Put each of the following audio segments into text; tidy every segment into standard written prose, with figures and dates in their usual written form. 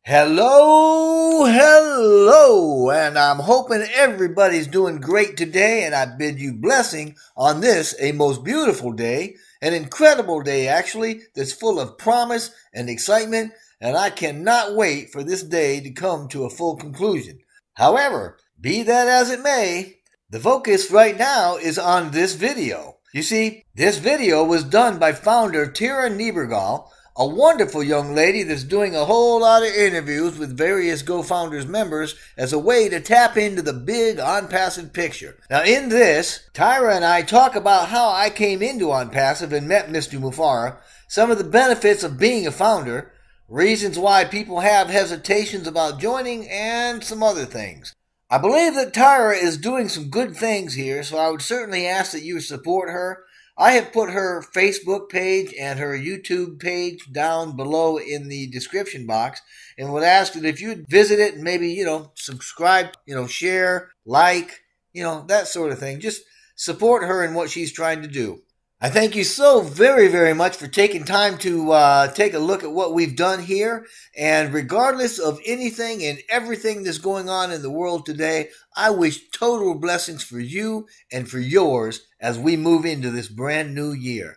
Hello, and I'm hoping everybody's doing great today, and I bid you blessing on this, a most beautiful day, an incredible day actually, that's full of promise and excitement, and I cannot wait for this day to come to a full conclusion. However, be that as it may, the focus right now is on this video. You see, this video was done by founder Tyra, a wonderful young lady that's doing a whole lot of interviews with various Gofounders members as a way to tap into the big Onpassive picture. Now in this, Tyra and I talk about how I came into Onpassive and met Mr. Kumar, some of the benefits of being a founder, reasons why people have hesitations about joining, and some other things. I believe that Tyra is doing some good things here, so I would certainly ask that you support her. I have put her Facebook page and her YouTube page down below in the description box, and would ask that if you'd visit it and maybe, subscribe, share, like, that sort of thing. Just support her in what she's trying to do. I thank you so very, very much for taking time to take a look at what we've done here. And regardless of anything and everything that's going on in the world today, I wish total blessings for you and for yours as we move into this brand new year.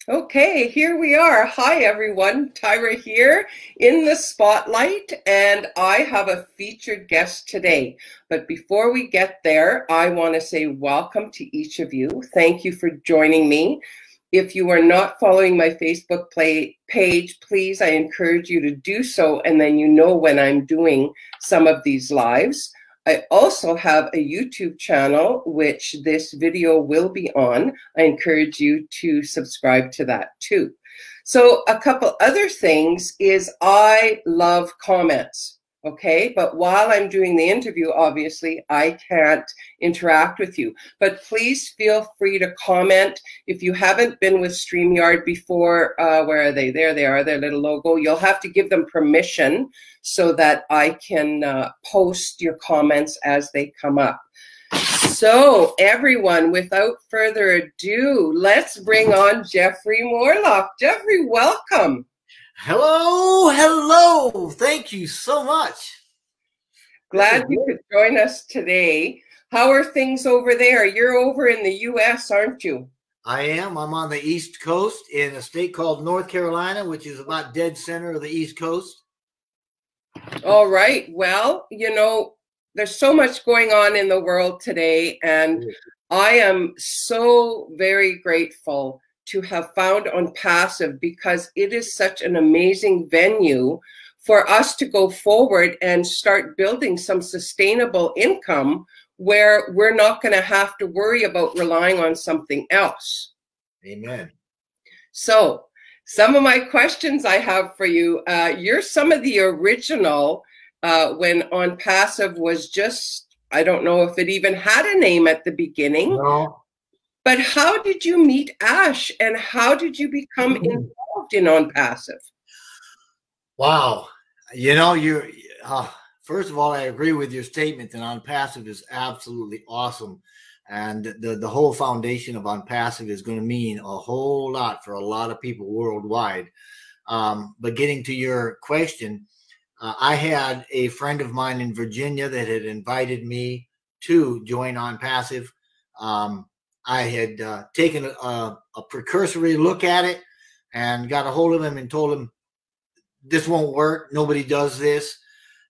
Okay, here we are. Hi, everyone. Tyra here in the spotlight, and I have a featured guest today. But before we get there, I want to say welcome to each of you. Thank you for joining me. If you are not following my Facebook page, please, I encourage you to do so, and then you know when I'm doing some of these lives. I also have a YouTube channel, which this video will be on. I encourage you to subscribe to that too. So a couple other things is I love comments, okay? But while I'm doing the interview, obviously, I can't interact with you. But please feel free to comment. If you haven't been with StreamYard before, where are they? There they are, their little logo. You'll have to give them permission so that I can post your comments as they come up. So everyone, without further ado, let's bring on Jeffrey Morlock. Jeffrey, welcome. Hello. Thank you so much. Glad you could join us today. How are things over there? You're over in the U.S., aren't you? I am. I'm on the East Coast in a state called North Carolina, which is about dead center of the East Coast. All right. Well, there's so much going on in the world today, and I am so very grateful to have found Onpassive because it is such an amazing venue for us to go forward and start building some sustainable income where we're not going to have to worry about relying on something else. Amen. So some of my questions I have for you, you're some of the original when Onpassive was just, I don't know if it even had a name at the beginning. No. But how did you meet Ash, and how did you become involved in Onpassive? Wow. First of all, I agree with your statement that Onpassive is absolutely awesome. And the whole foundation of Onpassive is going to mean a whole lot for a lot of people worldwide. But getting to your question, I had a friend of mine in Virginia that had invited me to join Onpassive. I had taken a precursory look at it and got a hold of him and told him, this won't work. Nobody does this.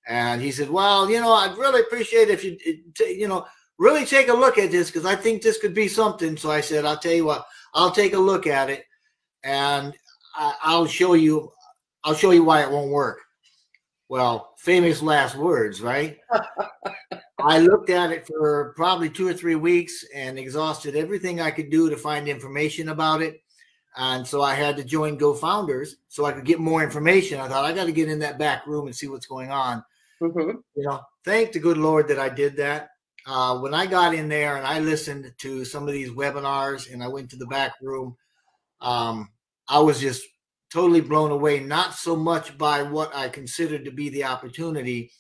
And he said, well, I'd really appreciate it if you, really take a look at this because I think this could be something. So I said, I'll tell you what, I'll take a look at it and I'll show you why it won't work. Well, famous last words, right? I looked at it for probably 2 or 3 weeks and exhausted everything I could do to find information about it. And so I had to join Gofounders so I could get more information. I thought I got to get in that back room and see what's going on. Thank the good Lord that I did that. When I got in there and I listened to some of these webinars and I went to the back room, I was just totally blown away, not so much by what I considered to be the opportunity,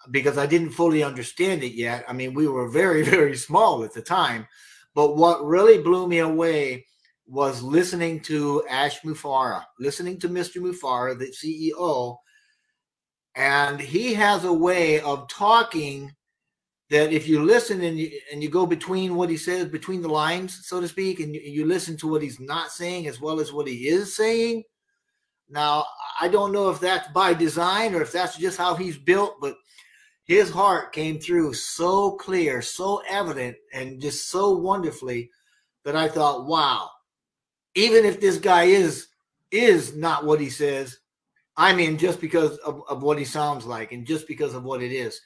because I didn't fully understand it yet. I mean, we were very, very small at the time. But what really blew me away was listening to listening to Mr. Mufara, the CEO, and he has a way of talking that if you listen and you go between what he says, between the lines, so to speak, and you listen to what he's not saying as well as what he is saying. Now, I don't know if that's by design or if that's just how he's built, but his heart came through so clear, so evident, and just so wonderfully that I thought, wow, even if this guy is not what he says, I mean, just because of what he sounds like and just because of what it is.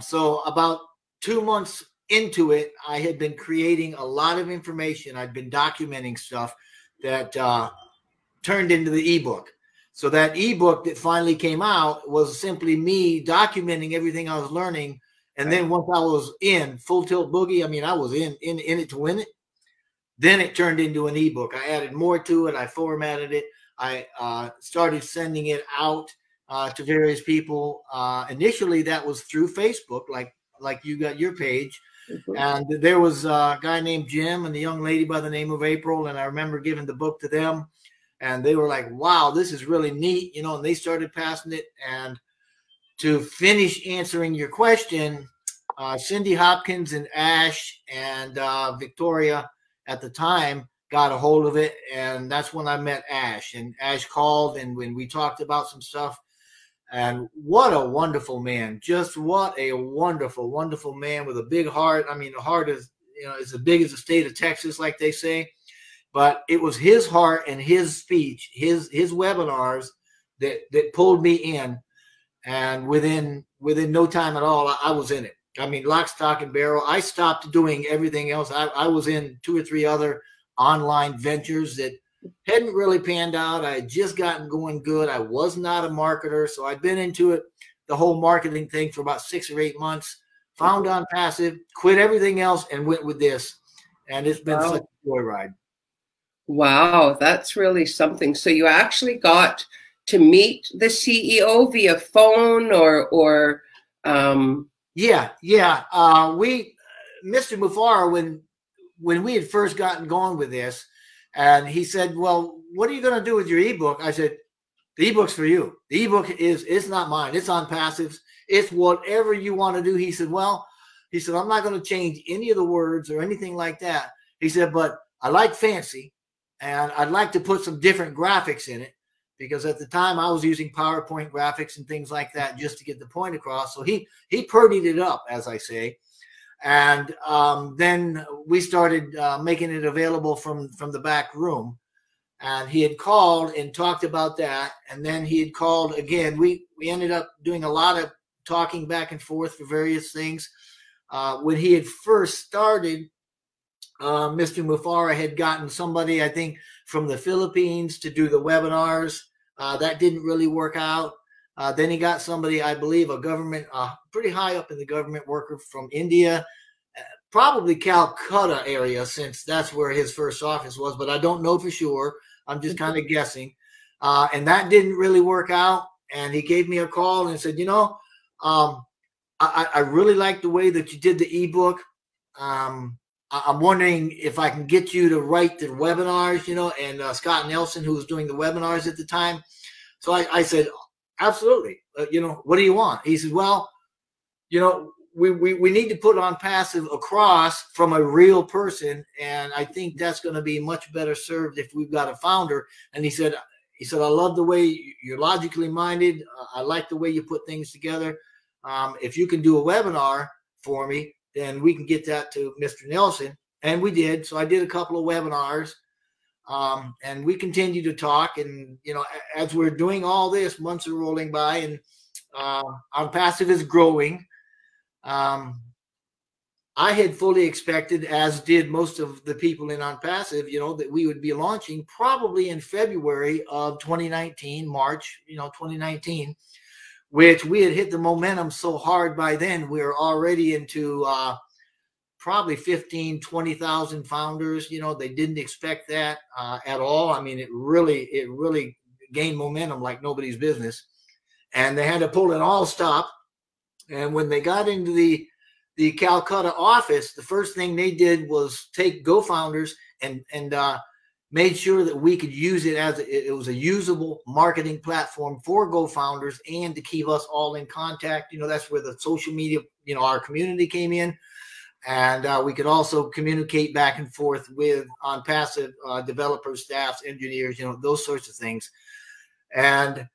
So about 2 months into it, I had been creating a lot of information. I'd been documenting stuff that turned into the ebook. So that ebook that finally came out was simply me documenting everything I was learning. And then once I was in Full Tilt Boogie, I mean, I was in it to win it. Then it turned into an ebook. I added more to it. I formatted it. I started sending it out to various people. Initially, that was through Facebook, like you got your page. Mm-hmm. And there was a guy named Jim and a young lady by the name of April. And I remember giving the book to them. And they were like, wow, this is really neat, you know, and they started passing it. And to finish answering your question, Cindy Hopkins and Ash and Victoria at the time got a hold of it. And that's when I met Ash. And Ash called, and when we talked about some stuff. And what a wonderful man. Just what a wonderful, wonderful man with a big heart. I mean, the heart is, you know, as big as the state of Texas, like they say. But it was his heart and his speech, his webinars that pulled me in. And within no time at all, I was in it. I mean, lock, stock, and barrel. I stopped doing everything else. I was in 2 or 3 other online ventures that hadn't really panned out. I had just gotten going good. I was not a marketer. So I'd been into it, the whole marketing thing, for about 6 or 8 months. Found Onpassive, quit everything else, and went with this. And it's been such a joyride. Wow, that's really something. So you actually got to meet the CEO via phone or Yeah. Mr. Mufara, when we had first gotten going with this, and he said, well, what are you going to do with your ebook? I said, the ebook's for you. The ebook it's not mine. It's Onpassive's. It's whatever you want to do. He said, I'm not going to change any of the words or anything like that. He said, but I like fancy. And I'd like to put some different graphics in it, because at the time I was using PowerPoint graphics and things like that just to get the point across. So he purdied it up, as I say. And then we started making it available from the back room. And he had called and talked about that. And then he had called again. We ended up doing a lot of talking back and forth for various things. When he had first started, Mr. Mufara had gotten somebody, I think, from the Philippines to do the webinars. That didn't really work out. Then he got somebody, I believe, a government, pretty high up in the government worker from India, probably Calcutta area, since that's where his first office was, but I don't know for sure. I'm just kind of guessing. And that didn't really work out. And he gave me a call and said, I really like the way that you did the ebook. I'm wondering if I can get you to write the webinars, and Scott Nelson, who was doing the webinars at the time. So I said, absolutely. What do you want? He said, well, we need to put Onpassive across from a real person. And I think that's going to be much better served if we've got a founder. And he said, I love the way you're logically minded. I like the way you put things together. If you can do a webinar for me, then we can get that to Mr. Nelson. And we did. So I did a couple of webinars, and we continue to talk. And, as we're doing all this, months are rolling by, and Onpassive is growing. I had fully expected, as did most of the people in Onpassive, that we would be launching probably in February of 2019, March, 2019. Which we had hit the momentum so hard by then. We were already into probably 15, 20,000 founders. They didn't expect that at all. I mean, it really gained momentum like nobody's business. And they had to pull it all stop. And when they got into the Calcutta office, the first thing they did was take Gofounders and made sure that we could use it as it was a usable marketing platform for Gofounders and to keep us all in contact. That's where the social media, our community came in. And we could also communicate back and forth with Onpassive developers, staffs, engineers, those sorts of things. And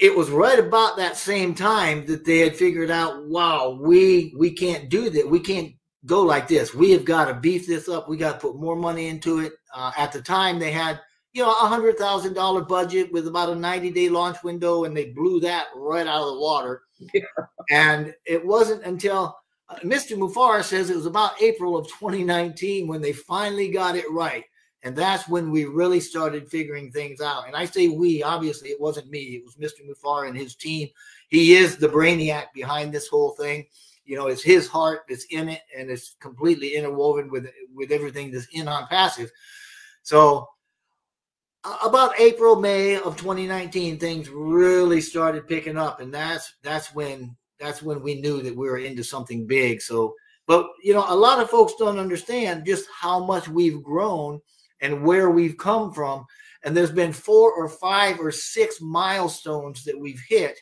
it was right about that same time that they had figured out, wow, we can't do that. We can't go like this. We have got to beef this up. We got to put more money into it. At the time, they had, $100,000 budget with about a 90-day launch window, and they blew that right out of the water. Yeah. And it wasn't until Mr. Kumar says it was about April of 2019 when they finally got it right. And that's when we really started figuring things out. And I say we, obviously it wasn't me. It was Mr. Kumar and his team. He is the brainiac behind this whole thing. It's his heart that's in it, and it's completely interwoven with everything that's in Onpassive. So about April, May of 2019, things really started picking up. And that's when we knew that we were into something big. So, but, a lot of folks don't understand just how much we've grown and where we've come from. And there's been 4 or 5 or 6 milestones that we've hit,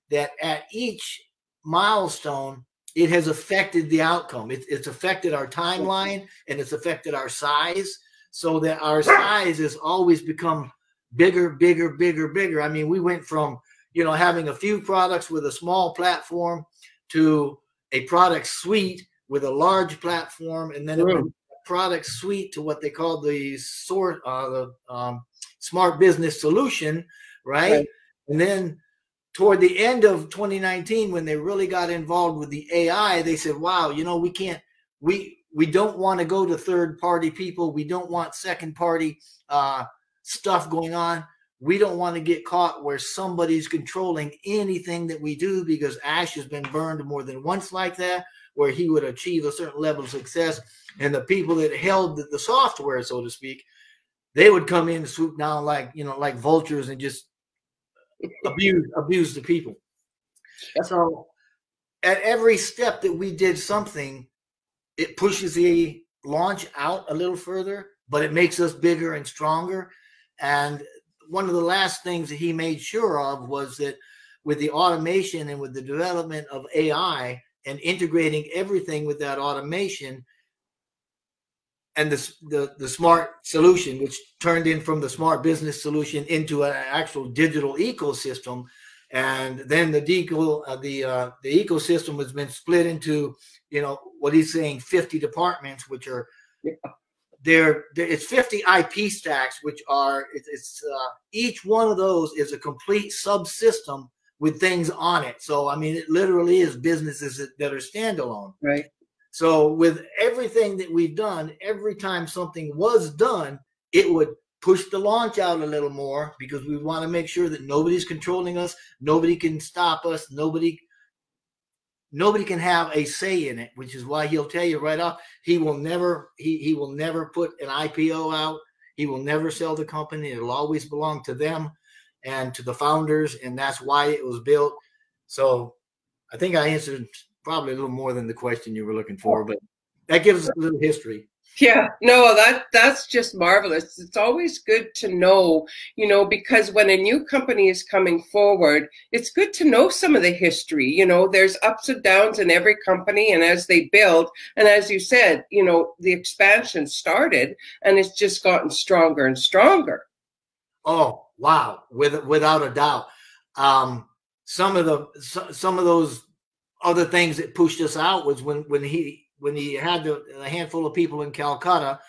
that at each milestone, it has affected the outcome. It's affected our timeline, and it's affected our size, so that our size has always become bigger, bigger, bigger, bigger. I mean, we went from, having a few products with a small platform to a product suite with a large platform, and then it went product suite to what they call the smart business solution, right? And then toward the end of 2019, when they really got involved with the AI, they said, wow, we don't want to go to third party people. We don't want second party stuff going on. We don't want to get caught where somebody's controlling anything that we do, because Ash has been burned more than once like that, where he would achieve a certain level of success, and the people that held the software, so to speak, they would come in and swoop down like vultures and just abuse the people. So at every step that we did something, it pushes the launch out a little further, but it makes us bigger and stronger. And one of the last things that he made sure of was that with the automation and with the development of AI and integrating everything with that automation and the smart solution, which turned in from the smart business solution into an actual digital ecosystem. And then the ecosystem has been split into, what he's saying, 50 departments, which are it's 50 IP stacks, which are each one of those is a complete subsystem with things on it. So I mean, it literally is businesses that are standalone. Right. So with everything that we've done, every time something was done, it would push the launch out a little more, because we want to make sure that nobody's controlling us. Nobody can stop us. Nobody can have a say in it, which is why he'll tell you right off, he will never put an IPO out. He will never sell the company. It'll always belong to them and to the founders. And that's why it was built. So I think I answered probably a little more than the question you were looking for, but that gives us a little history. Yeah, no, that's just marvelous. It's always good to know, because when a new company is coming forward, it's good to know some of the history. There's ups and downs in every company, and as they build, and as you said, the expansion started and it's just gotten stronger and stronger. Oh, wow. Without a doubt. Some of those other things that pushed us out was when he had a handful of people in Calcutta,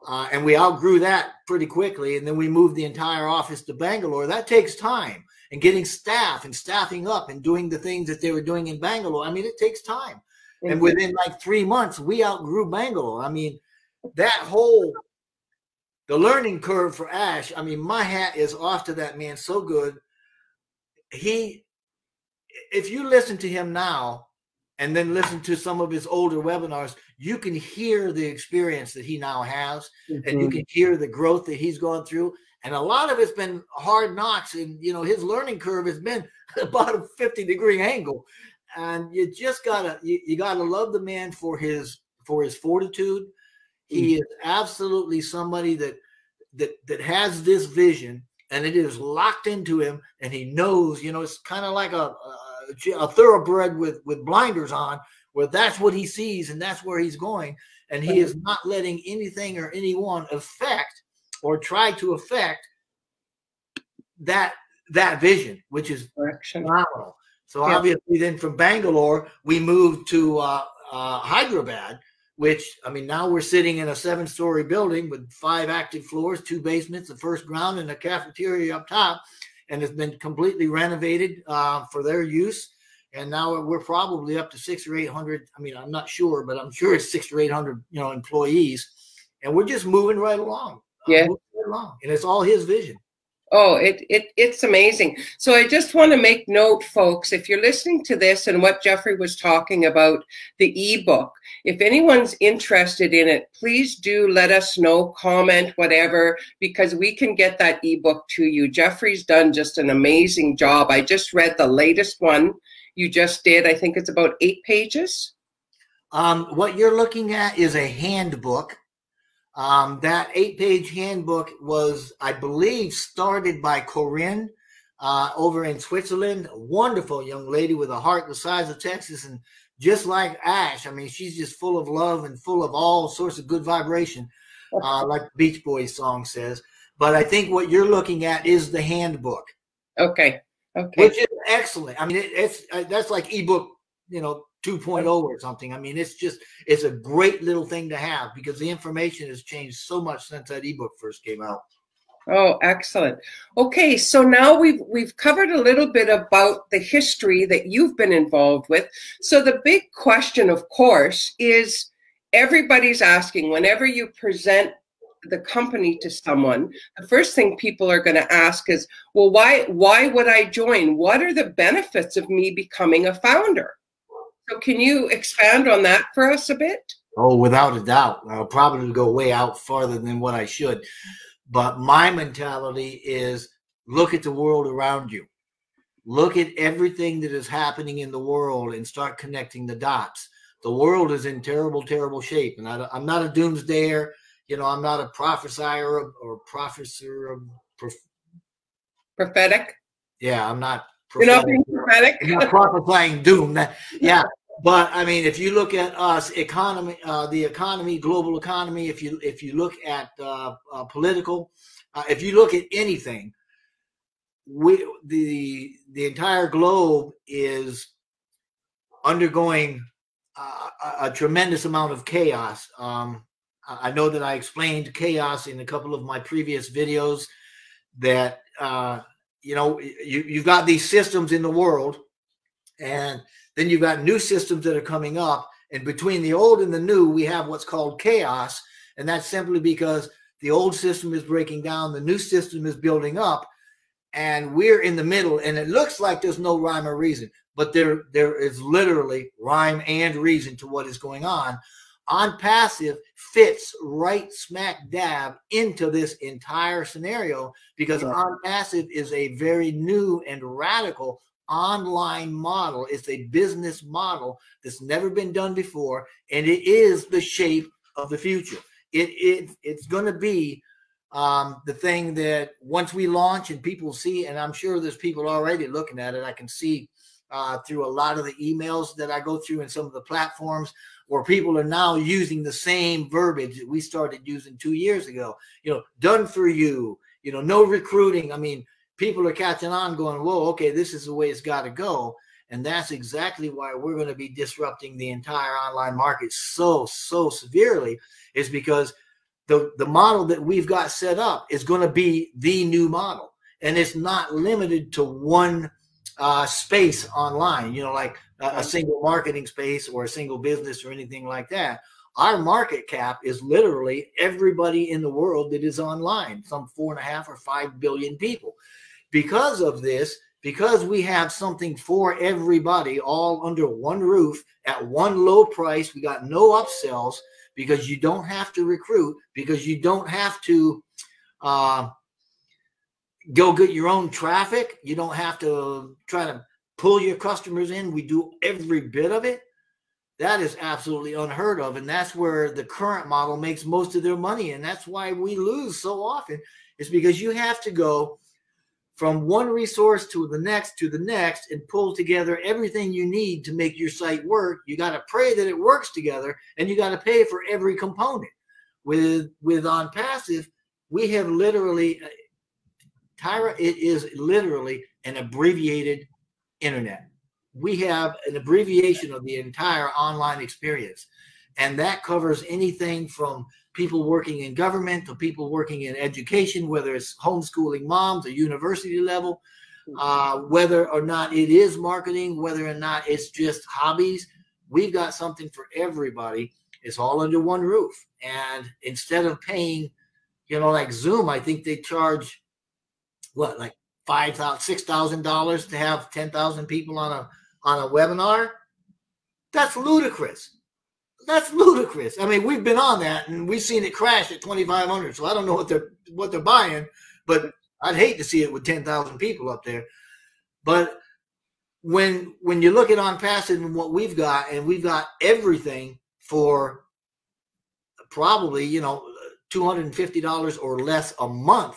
and we outgrew that pretty quickly. And then we moved the entire office to Bangalore. That takes time, and getting staff and staffing up and doing the things that they were doing in Bangalore. I mean, it takes time. Mm-hmm. And within like 3 months, we outgrew Bangalore. I mean, the learning curve for Ash, I mean, my hat is off to that man. So good. If you listen to him now and then listen to some of his older webinars, you can hear the experience that he now has, mm-hmm. and you can hear the growth that he's gone through. And a lot of it's been hard knocks, and his learning curve has been about a 50-degree angle. And you just gotta love the man for his fortitude. He is absolutely somebody that that has this vision, and it is locked into him, and he knows, it's kind of like a thoroughbred with blinders on, where that's what he sees and that's where he's going, and he is not letting anything or anyone affect or try to affect that vision, which is phenomenal. So obviously, then from Bangalore, we moved to Hyderabad, which, I mean, now we're sitting in a 7-story building with 5 active floors, 2 basements, the first ground, and a cafeteria up top, and it's been completely renovated for their use. And now we're probably up to 600 or 800. I mean, I'm not sure, but I'm sure it's 600 or 800, employees, and we're just moving right along. Moving right along, and it's all his vision. Oh, it's amazing. So I just want to make note, folks, if you're listening to this and what Jeffrey was talking about, the ebook, if anyone's interested in it, please do let us know, comment, whatever, because we can get that ebook to you. Jeffrey's done just an amazing job. I just read the latest one you just did. I think it's about 8 pages. What you're looking at is a handbook. That 8-page handbook was, I believe, started by Corinne over in Switzerland. A wonderful young lady with a heart the size of Texas, and just like Ash, I mean, she's just full of love and full of all sorts of good vibration, like the Beach Boys song says. But I think what you're looking at is the handbook. Okay. Which is excellent. I mean, that's like ebook, 2.0 or something. I mean, it's a great little thing to have, because the information has changed so much since that ebook first came out. Oh, excellent. Okay, so now we've covered a little bit about the history that you've been involved with. So the big question, of course, is everybody's asking, whenever you present the company to someone, the first thing people are going to ask is, well, why would I join? What are the benefits of me becoming a founder? So can you expand on that for us a bit? Oh, without a doubt. I'll probably go way out farther than what I should. But my mentality is, look at the world around you. Look at everything that is happening in the world and start connecting the dots. The world is in terrible, terrible shape. And I'm not a doomsdayer. I'm not a prophesier or professor of prophetic. Yeah, I'm not. You're not being prophetic. I'm not prophesying doom. Yeah, but I mean, if you look at us, the economy, global economy. If you look at political, if you look at anything, the entire globe is undergoing a tremendous amount of chaos. I know that I explained chaos in a couple of my previous videos, that you've got these systems in the world, and then you've got new systems that are coming up, and between the old and the new, we have what's called chaos. And that's simply because the old system is breaking down, the new system is building up, and we're in the middle, and it looks like there's no rhyme or reason, but there is literally rhyme and reason to what is going on. Onpassive fits right smack dab into this entire scenario, because Onpassive is a very new and radical online model. It's a business model that's never been done before, and it is the shape of the future. It's going to be the thing that once we launch and people see, and I'm sure there's people already looking at it. I can see through a lot of the emails that I go through and some of the platforms, where people are now using the same verbiage that we started using 2 years ago. Done for you, no recruiting. I mean, people are catching on, going, whoa, okay, this is the way it's got to go. And that's exactly why we're going to be disrupting the entire online market so severely, is because the model that we've got set up is going to be the new model. And it's not limited to one space online, like a single marketing space or a single business or anything like that. Our market cap is literally everybody in the world that is online, some 4.5 or 5 billion people. Because of this, because we have something for everybody all under one roof at one low price, we got no upsells, because you don't have to recruit, because you don't have to go get your own traffic. You don't have to try to pull your customers in. We do every bit of it. That is absolutely unheard of. And that's where the current model makes most of their money. And that's why we lose so often. It's because you have to go from one resource to the next and pull together everything you need to make your site work. You got to pray that it works together, and you got to pay for every component. With Onpassive, we have literally, Tyra, it is literally an abbreviated internet. We have an abbreviation of the entire online experience, and that covers anything from people working in government to people working in education, whether it's homeschooling moms or university level, whether or not it is marketing, whether or not it's just hobbies. We've got something for everybody. It's all under one roof. And instead of paying, like Zoom, I think they charge like $5,000, $6,000 to have 10,000 people on a webinar. That's ludicrous. That's ludicrous. I mean, we've been on that and we've seen it crash at 2,500. So I don't know what they're buying, but I'd hate to see it with 10,000 people up there. But when you look at Onpassive and what we've got, and we've got everything for probably, $250 or less a month,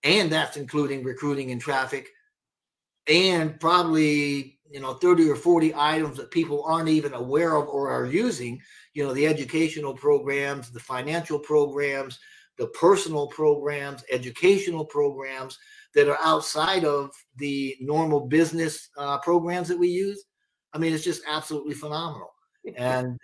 and that's including recruiting and traffic, and probably 30 or 40 items that people aren't even aware of or are using, the educational programs, the financial programs, the personal programs, educational programs that are outside of the normal business programs that we use. I mean, it's just absolutely phenomenal. And,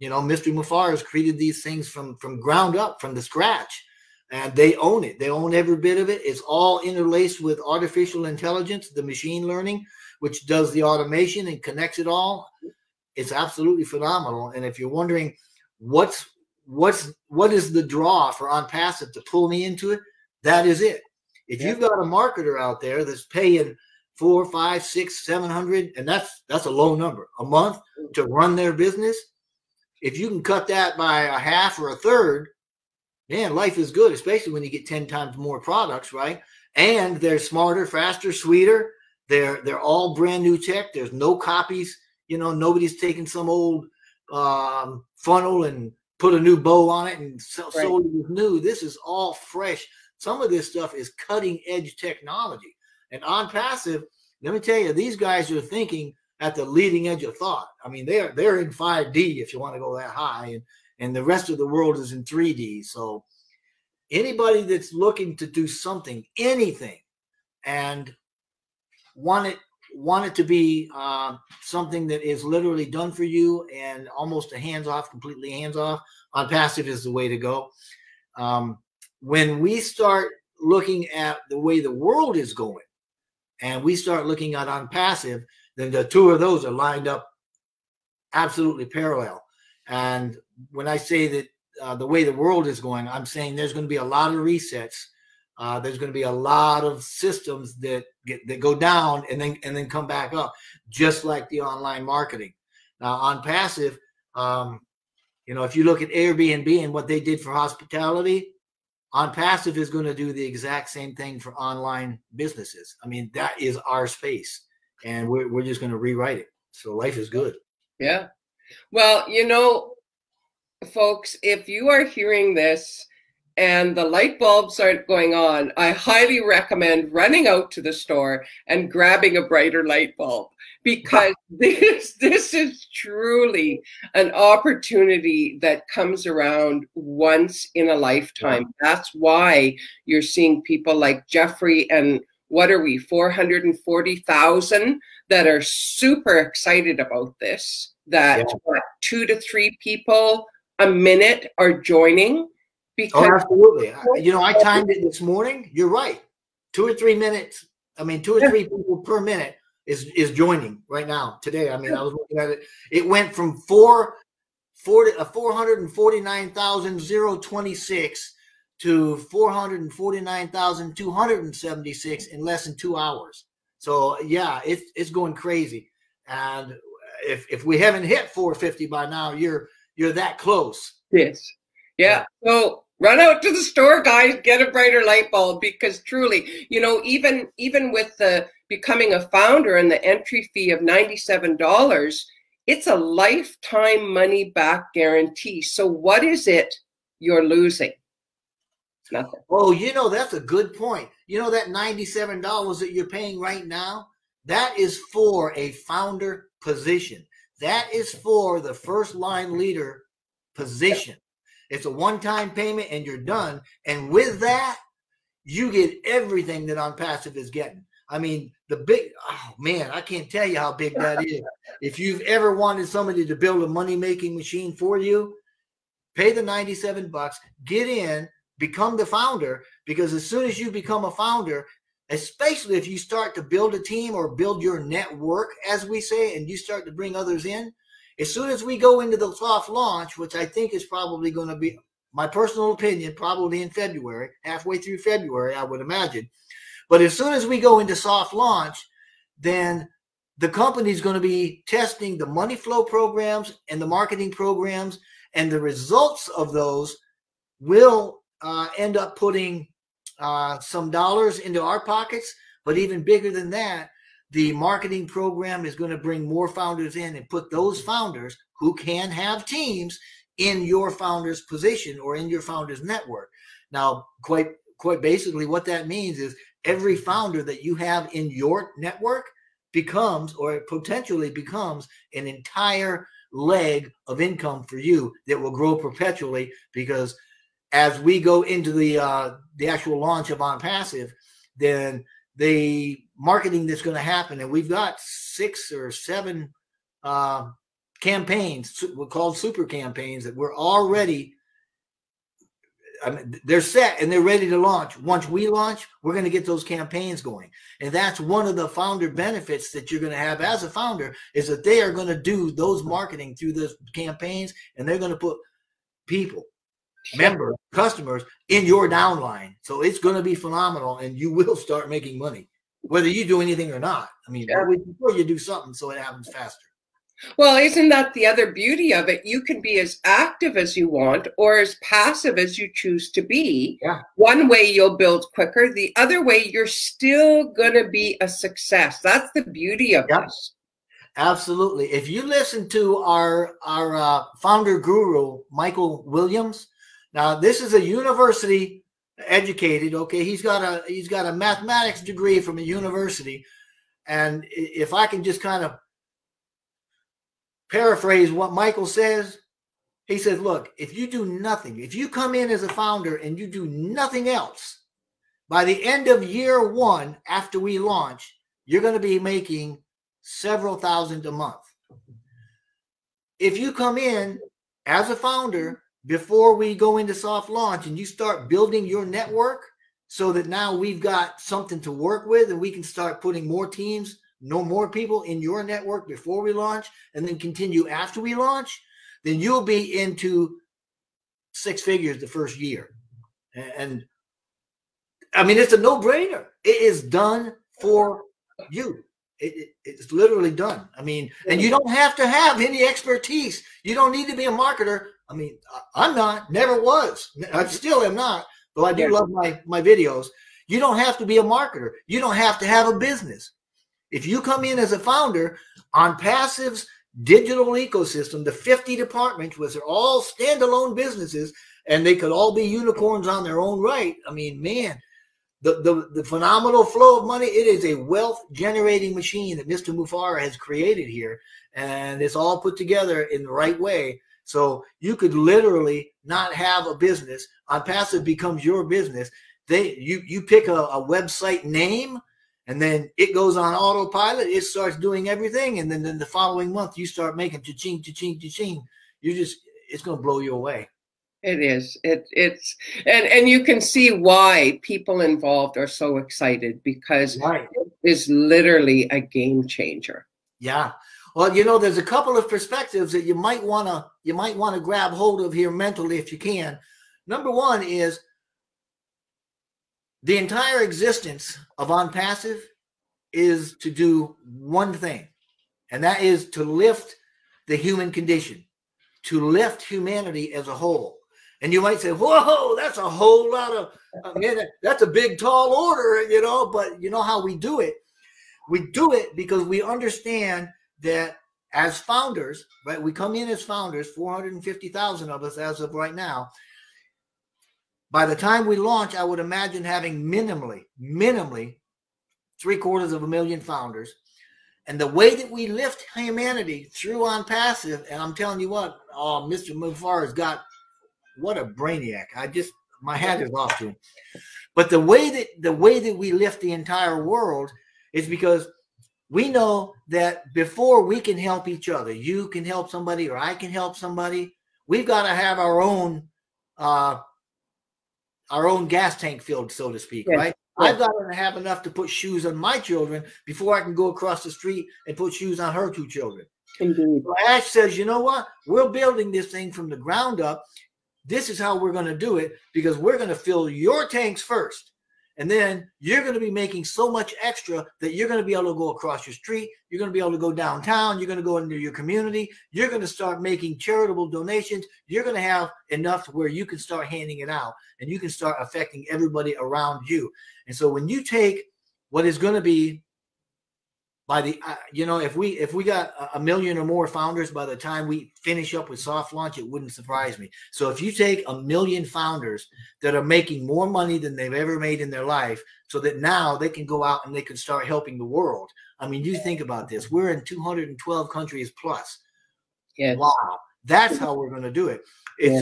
Mr. Mufar has created these things from ground up, from the scratch. And they own it. They own every bit of it. It's all interlaced with artificial intelligence, the machine learning, which does the automation and connects it all. It's absolutely phenomenal. And if you're wondering what is the draw for Onpassive to pull me into it, that is it. If you've got a marketer out there that's paying $400, $500, $600, $700, and that's a low number a month to run their business, if you can cut that by a half or a third, man, life is good, especially when you get 10 times more products, right? And they're smarter, faster, sweeter. They're all brand new tech. There's no copies. Nobody's taken some old funnel and put a new bow on it and sold it as new. This is all fresh. Some of this stuff is cutting edge technology. And Onpassive, let me tell you, these guys are thinking at the leading edge of thought. I mean, they're in 5D if you want to go that high, and the rest of the world is in 3D. So anybody that's looking to do something, anything, and want it to be something that is literally done for you and almost completely hands-off, Onpassive is the way to go. When we start looking at the way the world is going and we start looking at Onpassive, then the two of those are lined up absolutely parallel. And when I say that the way the world is going, I'm saying there's going to be a lot of resets. There's going to be a lot of systems that go down and then come back up, just like the online marketing. Now, Onpassive, if you look at Airbnb and what they did for hospitality, Onpassive is going to do the exact same thing for online businesses. I mean, that is our space, and we're just going to rewrite it. So life is good. Yeah. Well, folks, if you are hearing this and the light bulbs aren't going on, I highly recommend running out to the store and grabbing a brighter light bulb, because this is truly an opportunity that comes around once in a lifetime. That's why you're seeing people like Jeffrey and what are we, 440,000 that are super excited about this, that 2 to 3 people a minute are joining. Because absolutely. I timed it this morning. You're right. 2 or 3 minutes. 2 or 3 people per minute is joining right now today. I was looking at it. It went from 449,026 to 449,276 in less than 2 hours. So yeah, it's going crazy. And if we haven't hit 450 by now, you're that close. Yes. Yeah. So run out to the store, guys, get a brighter light bulb, because truly, even with the becoming a founder and the entry fee of $97, It's a lifetime money back guarantee. So what is it you're losing? Nothing. Oh, you know, that's a good point. You know, that $97 that you're paying right now, that is for a founder position. That is for the first line leader position. It's a one-time payment and you're done. And with that, you get everything that Onpassive is getting. I mean, oh man, I can't tell you how big that is. If you've ever wanted somebody to build a money-making machine for you, pay the $97, get in, become the founder, because as soon as you become a founder, especially if you start to build a team or build your network, as we say, and you start to bring others in, as soon as we go into the soft launch, which I think is probably going to be, my personal opinion, probably in February, halfway through February, I would imagine. But as soon as we go into soft launch, then the company is going to be testing the money flow programs and the marketing programs, and the results of those will end up putting some dollars into our pockets. But even bigger than that, the marketing program is going to bring more founders in and put those founders who can have teams in your founder's position or in your founder's network. Now, quite basically what that means is every founder that you have in your network becomes, or potentially becomes, an entire leg of income for you that will grow perpetually, because as we go into the actual launch of Onpassive, then the marketing that's going to happen, and we've got 6 or 7 campaigns, we're called super campaigns, that we're already, I mean, they're set and they're ready to launch. Once we launch, we're going to get those campaigns going. And that's one of the founder benefits that you're going to have as a founder, is that they are going to do those marketing through those campaigns, and they're going to put people, members, customers in your downline. So it's going to be phenomenal, and you will start making money, whether you do anything or not. I mean, before you do something so it happens faster. Well, isn't that the other beauty of it? You can be as active as you want or as passive as you choose to be. Yeah. One way you'll build quicker. The other way, you're still going to be a success. That's the beauty of this. Absolutely. If you listen to our founder guru, Michael Williams, now this is a university educated. Okay, he's got a mathematics degree from a university, and if I can just kind of paraphrase what Michael says, he says, look, if you do nothing, if you come in as a founder and you do nothing else, by the end of year 1, after we launch, you're going to be making several thousand a month. If you come in as a founder before we go into soft launch and you start building your network so that now we've got something to work with and we can start putting more teams, more people in your network before we launch, and then continue after we launch, then you'll be into 6 figures the first year. And I mean, it's a no-brainer. It is done for you. It's literally done. I mean, and you don't have to have any expertise. You don't need to be a marketer. I mean, I'm not, never was. I still am not, though I do love my videos. You don't have to be a marketer. You don't have to have a business. If you come in as a founder, Onpassive's digital ecosystem, the 50 departments, which are all standalone businesses, and they could all be unicorns on their own right. I mean, man, the phenomenal flow of money, it is a wealth generating machine that Mr. Mufara has created here, and it's all put together in the right way. So you could literally not have a business. Onpassive becomes your business. You pick a website name, and then it goes on autopilot. It starts doing everything, and then the following month you start making cha-ching, cha-ching, cha-ching. It's going to blow you away. It is. And you can see why people involved are so excited, because it is literally a game changer. Yeah. Well, you know, there's a couple of perspectives that you might want to grab hold of here mentally if you can. Number one is the entire existence of Onpassive is to do one thing, and that is to lift the human condition, to lift humanity as a whole. And you might say, whoa, that's a whole lot of, that's a big, tall order, you know, but you know how we do it? We do it because we understand that as founders, right? We come in as founders, 450,000 of us as of right now. By the time we launch, I would imagine having minimally 750,000 founders. And the way that we lift humanity through Onpassive, and I'm telling you what, Mr. Mufar has got, what a brainiac. My hat is off to him. But the way that we lift the entire world is because we know that before we can help each other, you can help somebody or I can help somebody, we've got to have our own gas tank filled, so to speak, yes. Right? Yes. I've got to have enough to put shoes on my children before I can go across the street and put shoes on her 2 children. Indeed. So Ash says, you know what? We're building this thing from the ground up. This is how we're going to do it, because we're going to fill your tanks first. And then you're going to be making so much extra that you're going to be able to go across your street. You're going to be able to go downtown. You're going to go into your community. You're going to start making charitable donations. You're going to have enough to where you can start handing it out and you can start affecting everybody around you. And so when you take what is going to be by the, if we got 1 million or more founders by the time we finish up with soft launch, it wouldn't surprise me. So if you take 1 million founders that are making more money than they've ever made in their life, so that now they can go out and they can start helping the world. I mean, you think about this. We're in 212 countries plus. Yes. Wow. That's how we're going to do it. It's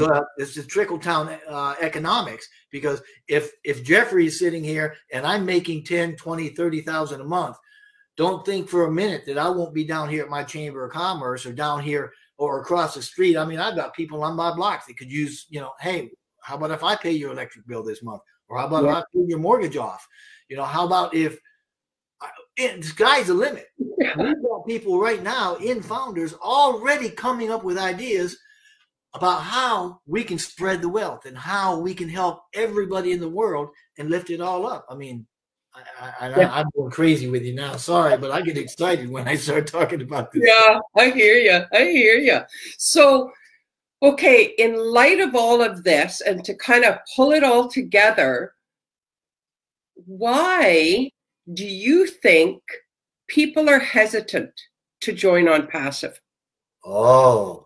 the trickle-down economics, because if Jeffrey is sitting here and I'm making 10, 20, 30,000 a month, don't think for a minute that I won't be down here at my Chamber of Commerce or down here or across the street. I mean, I've got people on my block that could use, hey, how about if I pay your electric bill this month? Or how about if I pay your mortgage off? How about if the sky's the limit? We've got people right now in Founders already coming up with ideas about how we can spread the wealth and how we can help everybody in the world and lift it all up. I mean, I'm going crazy with you now. Sorry, but I get excited when I start talking about this. Yeah, I hear you. So, okay, in light of all of this and to kind of pull it all together, why do you think people are hesitant to join Onpassive? Oh,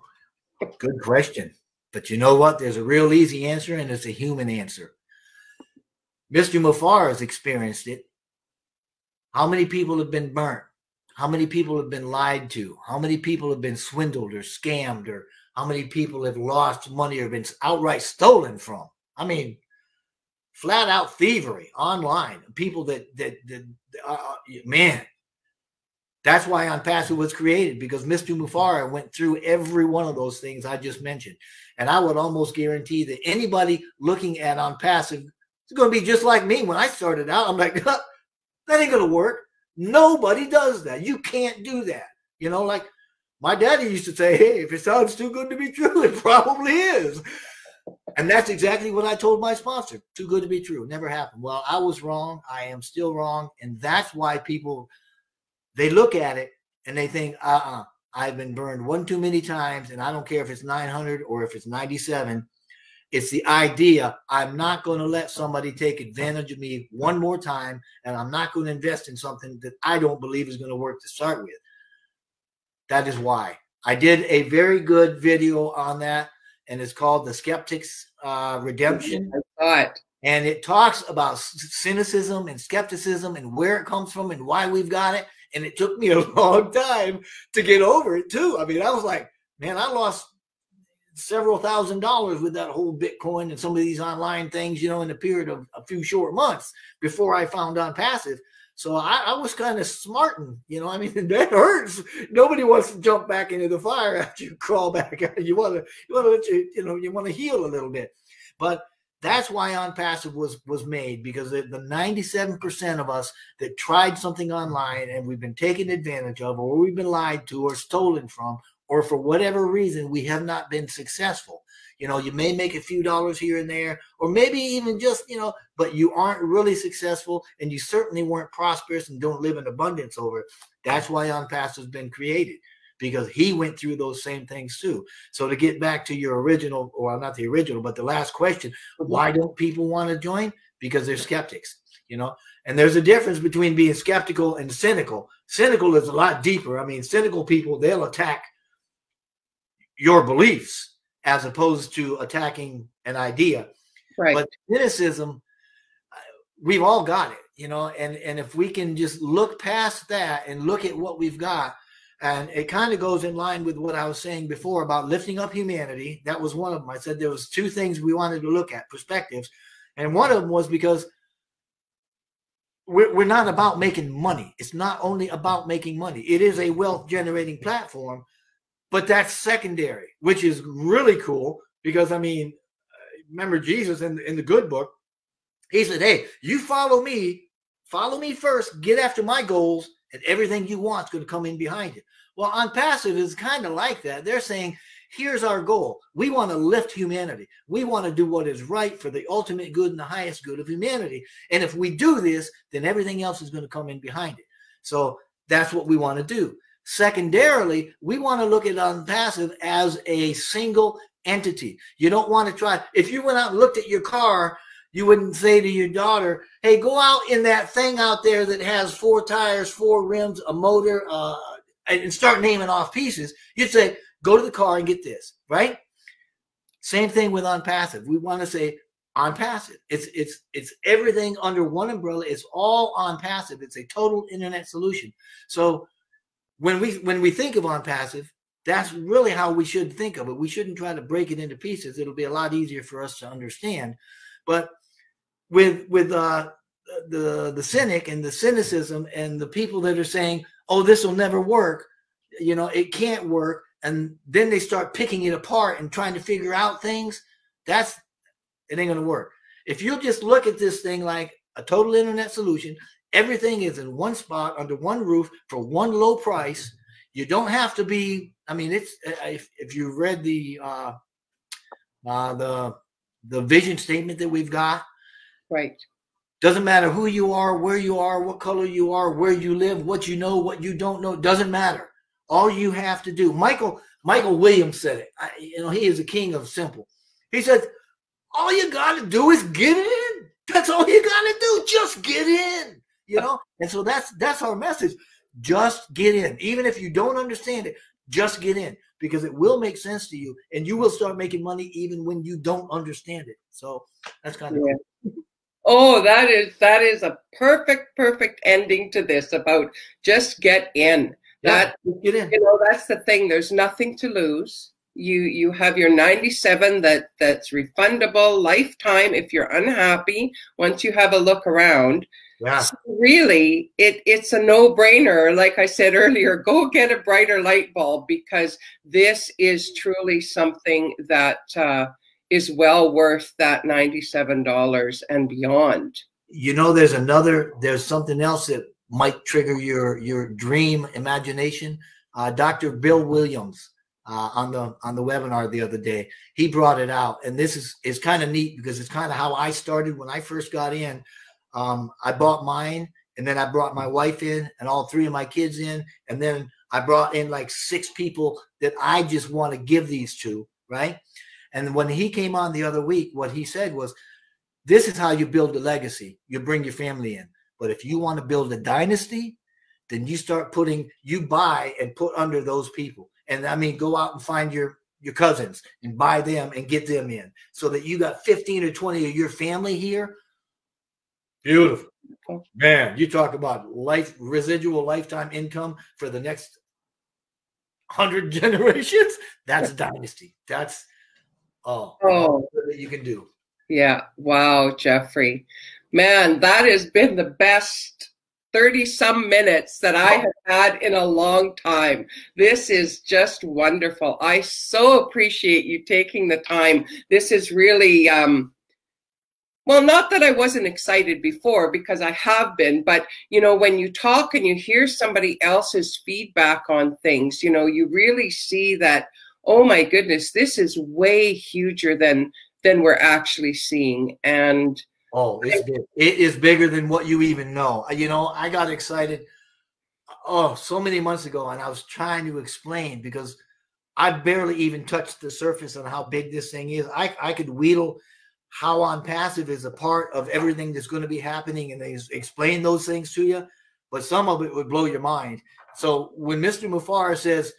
good question. But you know what? There's a real easy answer, and it's a human answer. Mr. Mufar has experienced it. How many people have been burnt? How many people have been lied to? How many people have been swindled or scammed? Or how many people have lost money or been outright stolen from? I mean, flat out thievery online. People man, that's why Onpassive was created, because Mr. Mufar went through every one of those things I just mentioned. And I would almost guarantee that anybody looking at Onpassive, it's going to be just like me. When I started out, I'm like, that ain't going to work. Nobody does that. You can't do that. Like my daddy used to say, hey, if it sounds too good to be true, it probably is. And that's exactly what I told my sponsor. Too good to be true. Never happened. Well, I was wrong. I am still wrong. And that's why people, they look at it and they think, I've been burned one too many times. And I don't care if it's 900 or if it's 97. It's the idea, I'm not going to let somebody take advantage of me one more time, and I'm not going to invest in something that I don't believe is going to work to start with. That is why. I did a very good video on that, and it's called The Skeptic's Redemption. And it talks about cynicism and skepticism and where it comes from and why we've got it. And it took me a long time to get over it, too. I mean, I was like, man, I lost several $1,000s with that whole Bitcoin and some of these online things, in the period of a few short months before I found Onpassive. So I was kind of smarting, I mean, that hurts. Nobody wants to jump back into the fire after you crawl back out. You want to heal a little bit. But that's why Onpassive was made, because the 97% of us that tried something online and we've been taken advantage of, or we've been lied to or stolen from, or for whatever reason, we have not been successful. You may make a few dollars here and there, or maybe even just, but you aren't really successful, and you certainly weren't prosperous and don't live in abundance over it. That's why Onpassive has been created, because he went through those same things too. So to get back to your original, or not the original, but the last question, why don't people want to join? Because they're skeptics. you know. And there's a difference between being skeptical and cynical. Cynical is a lot deeper. I mean, cynical people, they'll attack your beliefs as opposed to attacking an idea. Right. But cynicism, we've all got it, you know, and if we can just look past that and look at what we've got, and it kind of goes in line with what I was saying before about lifting up humanity. That was one of them. I said there was two things we wanted to look at, perspectives. And one of them was because we're not about making money. It's not only about making money. It is a wealth generating platform, but that's secondary, which is really cool because, I mean, remember Jesus in the good book, he said, hey, you follow me first, get after my goals, and everything you want is going to come in behind you. Well, Onpassive is kind of like that. They're saying, here's our goal. We want to lift humanity. We want to do what is right for the ultimate good and the highest good of humanity. And if we do this, then everything else is going to come in behind it. So that's what we want to do. Secondarily, we want to look at Onpassive as a single entity. You don't want to try. If you went out and looked at your car, you wouldn't say to your daughter, hey, go out in that thing out there that has 4 tires, 4 rims, a motor, and start naming off pieces. You'd say, go to the car and get this, right? Same thing with Onpassive. We want to say Onpassive. It's everything under one umbrella. It's all Onpassive. It's a total internet solution. So when we think of Onpassive, that's really how we should think of it. We shouldn't try to break it into pieces. It'll be a lot easier for us to understand. But with the cynic and the cynicism and the people that are saying, oh, this will never work, you know, it can't work, and then they start picking it apart and trying to figure out things, it ain't going to work. If you just look at this thing like a total internet solution, everything is in one spot under one roof for one low price. You don't have to be, I mean, it's if you read the vision statement that we've got, right. Doesn't matter who you are, where you are, what color you are, where you live, what you know, what you don't know. Doesn't matter. All you have to do. Michael Williams said it. You know, he is the king of simple. He said, all you got to do is get in. That's all you got to do. Just get in. You know, and so that's our message. Just get in. Even if you don't understand it, just get in, because it will make sense to you, and you will start making money even when you don't understand it. So that's kind of cool. Oh, that is a perfect ending to this about just get in. Yeah, get in. You know, that's the thing. There's nothing to lose. You have your 97 that's refundable lifetime if you're unhappy once you have a look around. Yeah. So really, it's a no-brainer. Like I said earlier, go get a brighter light bulb, because this is truly something that is well worth that $97 and beyond. You know, there's something else that might trigger your dream imagination. Dr. Bill Williams on the webinar the other day, he brought it out, and this is kind of neat because it's kind of how I started when I first got in. I bought mine, and then I brought my wife in and all 3 of my kids in, and then I brought in like 6 people that I just want to give these to, right? And when he came on the other week, what he said was, this is how you build a legacy. You bring your family in. But if you want to build a dynasty, then you buy and put under those people. And I mean, go out and find your cousins and buy them and get them in, so that you got 15 or 20 of your family here. Beautiful. Man, you talk about residual lifetime income for the next 100 generations. That's a dynasty. That's all that you can do. Yeah. Wow, Jeffrey. Man, that has been the best 30-some minutes that I have had in a long time. This is just wonderful. I so appreciate you taking the time. This is really, well, not that I wasn't excited before, because I have been, but, you know, when you talk and you hear somebody else's feedback on things, you know, you really see that, oh my goodness, this is way huger than we're actually seeing. And it is bigger than what you even know. You know, I got excited so many months ago, and I was trying to explain, because I barely even touched the surface on how big this thing is. I could wheedle how Onpassive is a part of everything that's going to be happening, and they explain those things to you. But some of it would blow your mind. So when Mr. Mufar says,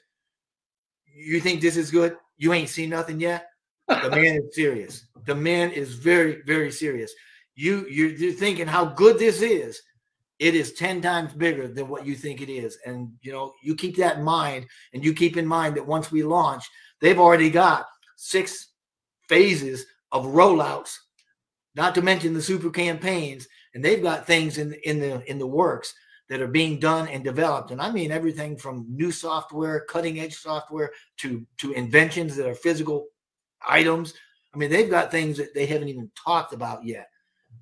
you think this is good? You ain't seen nothing yet? The man is serious. The man is very, very serious. You're thinking how good this is. It is 10 times bigger than what you think it is. And, you keep that in mind, and you keep in mind that once we launch, they've already got 6 phases of rollouts, not to mention the super campaigns. And they've got things in the works that are being done and developed. And I mean everything from new software, cutting edge software, to inventions that are physical items. I mean, they've got things that they haven't even talked about yet.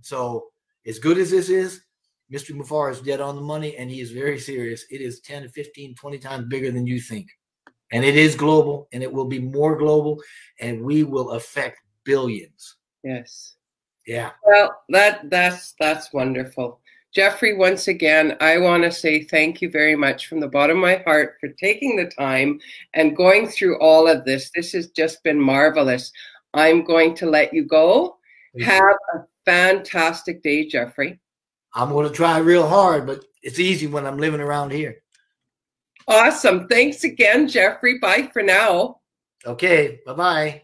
So as good as this is, Mr. Mufar is dead on the money, and he is very serious. It is 10 to 15, 20 times bigger than you think. And it is global, and it will be more global, and we will affect billions. Yes. Yeah. Well, that's wonderful. Jeffrey, once again, I want to say thank you very much from the bottom of my heart for taking the time and going through all of this. This has just been marvelous. I'm going to let you go. Have a fantastic day, Jeffrey. I'm going to try real hard, but it's easy when I'm living around here. Awesome. Thanks again, Jeffrey. Bye for now. Okay. Bye-bye.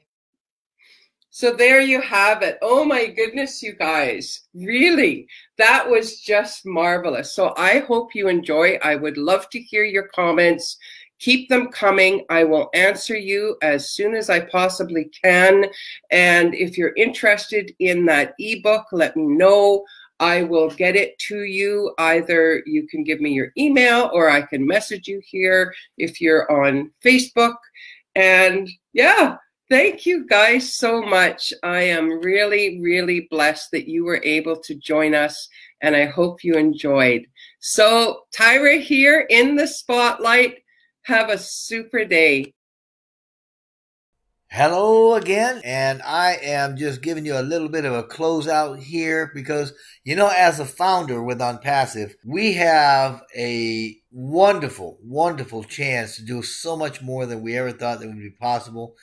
So there you have it. Oh my goodness, you guys. Really, that was just marvelous. So I hope you enjoy. I would love to hear your comments. Keep them coming. I will answer you as soon as I possibly can. And if you're interested in that ebook, let me know. I will get it to you. Either you can give me your email, or I can message you here if you're on Facebook. And yeah, thank you guys so much. I am really, really blessed that you were able to join us, and I hope you enjoyed. So Tyra here in the spotlight. Have a super day. Hello again, and I am just giving you a little bit of a closeout here because, as a founder with Onpassive, we have a wonderful, wonderful chance to do so much more than we ever thought that would be possible.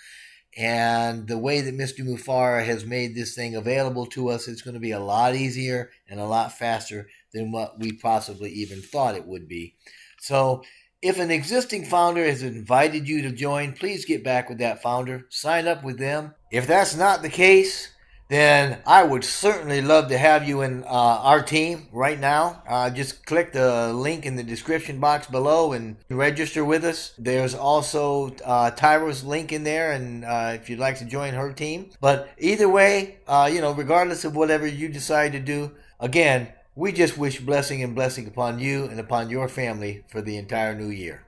And the way that Mr. Mufara has made this thing available to us, it's going to be a lot easier and a lot faster than what we possibly even thought it would be. So if an existing founder has invited you to join, please get back with that founder. Sign up with them. If that's not the case, then I would certainly love to have you in our team right now. Just click the link in the description box below and register with us. There's also Tyra's link in there, and if you'd like to join her team. But either way, regardless of whatever you decide to do, again, we just wish blessing and blessing upon you and upon your family for the entire new year.